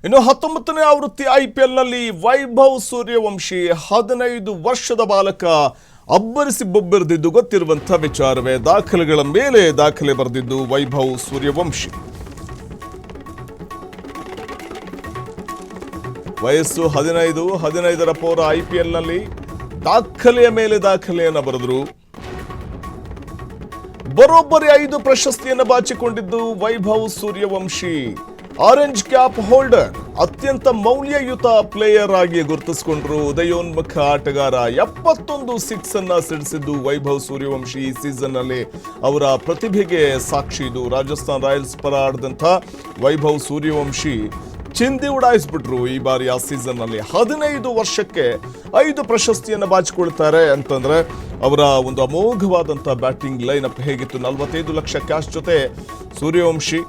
ಇನ್ನು 19ನೇ ಆವೃತ್ತಿ ಐಪಿಎಲ್ನಲ್ಲಿ ವೈಭವ್ ಸೂರ್ಯವಂಶಿ 15 ವರ್ಷದ ಬಾಲಕ ಅಬ್ಬರಿಸಿ ಬೊಬ್ಬೆರೆದಿದ್ದು ಗೊತ್ತಿರುವಂತಹ ವಿಚಾರವೇ. ದಾಖಲೆಗಳ ಮೇಲೆ ದಾಖಲೆ ಬರೆದಿದ್ದು ವೈಭವ್ ಸೂರ್ಯವಂಶಿ. ವಯಸ್ಸು 15ರ ಪೌರ ಐಪಿಎಲ್ನಲ್ಲಿ ದಾಖಲೆಯ ಮೇಲೆ ದಾಖಲೆಯನ್ನು ಬರೆದರು. ಬರೋಬ್ಬರಿ 5 ಪ್ರಶಸ್ತಿಯನ್ನು ಬಾಚಿಕೊಂಡಿದ್ದು Vaibhav Suryavanshi. Orange cap holder, ಅತ್ಯಂತ ಮೌಲ್ಯಯುತ ಪ್ಲೇಯರ್ ಆಗಿ ಗುರುತಿಸಿಕೊಂಡ್ರು. ಉದಯೋನ್ಮುಖ ಆಟಗಾರ. 71 ಸಿಕ್ಸ್ ಅನ್ನ ಸಿಡಿಸಿದ್ದು ವೈಭವ್ ಸೂರ್ಯವಂಶಿ. ಈ ಸೀಸನ್ ನಲ್ಲಿ ಅವರ ಪ್ರತಿಭೆಗೆ ಸಾಕ್ಷಿ ಇದು. ರಾಜಸ್ಥಾನ್ ರಾಯಲ್ಸ್ ಪರ ಆಡಿದಂಥ ವೈಭವ್ ಸೂರ್ಯವಂಶಿ ಚಿಂದಿ ಉಡಾಯಿಸ್ಬಿಟ್ರು ಈ ಬಾರಿ. ಆ ಸೀಸನ್ ನಲ್ಲಿ 15 ವರ್ಷಕ್ಕೆ 5 ಪ್ರಶಸ್ತಿಯನ್ನು ಬಾಚಿಕೊಳ್ತಾರೆ ಅಂತಂದ್ರೆ ಅವರ ಒಂದು ಅಮೋಘವಾದಂಥ ಬ್ಯಾಟಿಂಗ್ ಲೈನ್ ಅಪ್ ಹೇಗಿತ್ತು. 45 ಲಕ್ಷ ಕ್ಯಾಶ್ ಜೊತೆ ಸೂರ್ಯವಂಶಿ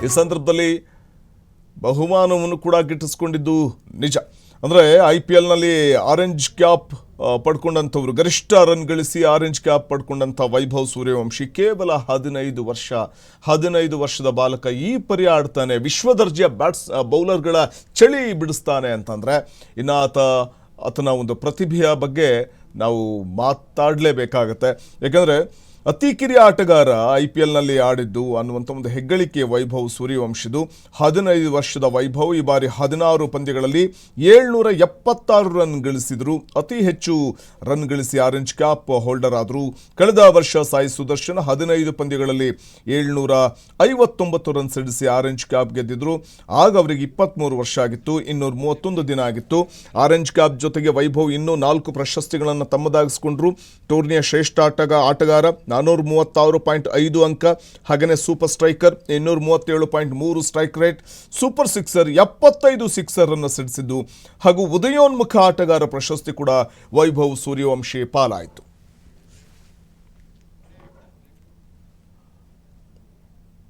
ಈ ಸಂದರ್ಭದಲ್ಲಿ ಬಹುಮಾನವನ್ನು ಕೂಡ ಗಿಟ್ಟಿಸ್ಕೊಂಡಿದ್ದು ನಿಜ. ಅಂದರೆ ಐಪಿಎಲ್ನಲ್ಲಿ ಆರೆಂಜ್ ಕ್ಯಾಪ್ ಪಡ್ಕೊಂಡಂಥವ್ರು, ಗರಿಷ್ಠ ರನ್ ಗಳಿಸಿ ಆರೆಂಜ್ ಕ್ಯಾಪ್ ಪಡ್ಕೊಂಡಂಥ ವೈಭವ್ ಸೂರ್ಯವಂಶಿ ಕೇವಲ 15 ವರ್ಷದ ಬಾಲಕ ಈ ಪರಿ ಆಡ್ತಾನೆ, ವಿಶ್ವದರ್ಜೆಯ ಬೌಲರ್ಗಳ ಚಳಿ ಬಿಡಿಸ್ತಾನೆ ಅಂತಂದರೆ ಇನ್ನು ಆತನ ಒಂದು ಪ್ರತಿಭೆಯ ಬಗ್ಗೆ ನಾವು ಮಾತಾಡಲೇಬೇಕಾಗತ್ತೆ. ಯಾಕಂದರೆ ಅತಿ ಕಿರಿಯ ಆಟಗಾರ ಐಪಿಎಲ್ನಲ್ಲಿ ಆಡಿದ್ದು ಅನ್ನುವಂಥ ಒಂದು ಹೆಗ್ಗಳಿಕೆ ವೈಭವ್ ಸೂರ್ಯವಂಶಿದು. 15 ವರ್ಷದ ವೈಭವ್ ಈ ಬಾರಿ 16 ಪಂದ್ಯಗಳಲ್ಲಿ 776 ರನ್ ಗಳಿಸಿದರು. ಅತಿ ಹೆಚ್ಚು ರನ್ ಗಳಿಸಿ ಆರೆಂಜ್ ಕ್ಯಾಪ್ ಹೋಲ್ಡರ್ ಆದರು. ಕಳೆದ ವರ್ಷ ಸಾಯಿ ಸುದರ್ಶನ್ 15 ಪಂದ್ಯಗಳಲ್ಲಿ 759 ರನ್ ಸಿಡಿಸಿ ಆರೆಂಜ್ ಕ್ಯಾಪ್ ಗೆದ್ದಿದ್ರು. ಆಗ ಅವರಿಗೆ 23 ವರ್ಷ ಆಗಿತ್ತು, 231 ದಿನ ಆಗಿತ್ತು. ಆರೆಂಜ್ ಕ್ಯಾಪ್ ಜೊತೆಗೆ ವೈಭವ್ ಇನ್ನೂ 4 ಪ್ರಶಸ್ತಿಗಳನ್ನು ತಮ್ಮದಾಗಿಸಿಕೊಂಡ್ರು. ಟೂರ್ನಿಯ ಶ್ರೇಷ್ಠ ಆಟಗಾರ 436.5 ಅಂಕ, ಹಾಗೆಯೇ super striker 237.3 strike rate, super sixer 75 sixer ಅನ್ನು ಸಿಡಿಸಿದ್ದು ಹಾಗೂ ಉದಯೋನ್ಮುಖ ಆಟಗಾರ ಪ್ರಶಸ್ತಿ ಕೂಡ ವೈಭವ್ ಸೂರ್ಯವಂಶಿ ಪಾಲಾಯಿತು.